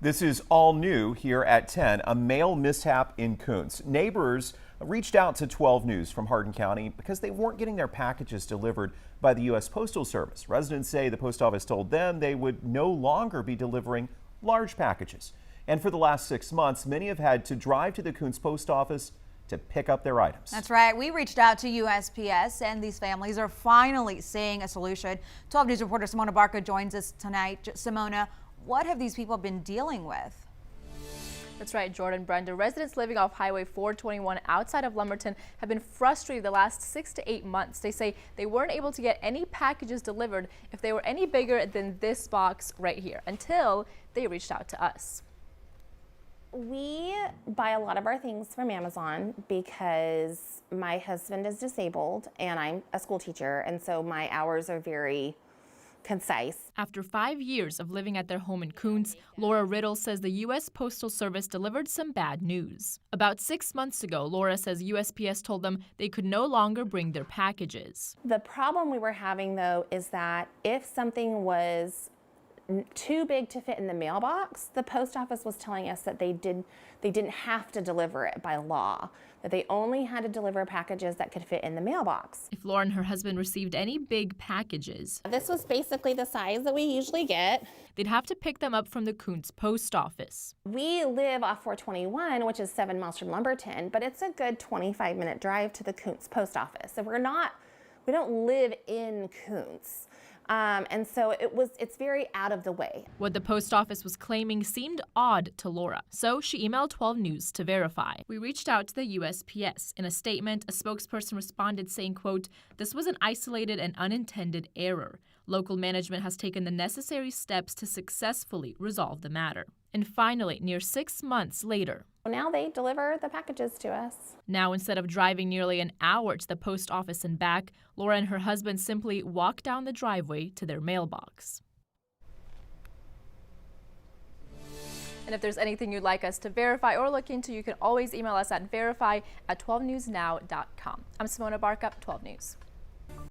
This is all new here at 10, a mail mishap in Kountze. Neighbors reached out to 12 News from Hardin County because they weren't getting their packages delivered by the U.S. Postal Service. Residents say the post office told them they would no longer be delivering large packages. And for the last 6 months, many have had to drive to the Kountze post office to pick up their items. That's right. We reached out to USPS, and these families are finally seeing a solution. 12 News reporter Simona Barca joins us tonight. Simona, what have these people been dealing with? That's right, Jordan. Brenda, residents living off Highway 421 outside of Lumberton have been frustrated the last 6 to 8 months. They say they weren't able to get any packages delivered if they were any bigger than this box right here until they reached out to us. We buy a lot of our things from Amazon because my husband is disabled and I'm a school teacher, and so my hours are very concise. After 5 years of living at their home in Kountze, Laura Riddle says the U.S. Postal Service delivered some bad news. About 6 months ago, Laura says USPS told them they could no longer bring their packages. The problem we were having, though, is that if something was too big to fit in the mailbox, the post office was telling us that they didn't have to deliver it by law, that they only had to deliver packages that could fit in the mailbox. If Laura and her husband received any big packages, this was basically the size that we usually get, they'd have to pick them up from the Kountze post office. We live off 421, which is 7 miles from Lumberton, but it's a good 25-minute drive to the Kountze post office. So we don't live in Kountze. And so it's very out of the way. What the post office was claiming seemed odd to Laura, so she emailed 12 News to verify. We reached out to the USPS. In a statement, a spokesperson responded saying, quote, "This was an isolated and unintended error. Local management has taken the necessary steps to successfully resolve the matter." And finally, near 6 months later, now they deliver the packages to us. Now, instead of driving nearly an hour to the post office and back, Laura and her husband simply walk down the driveway to their mailbox. And if there's anything you'd like us to verify or look into, you can always email us at verify@12newsnow.com. I'm Simona Barca, 12 News.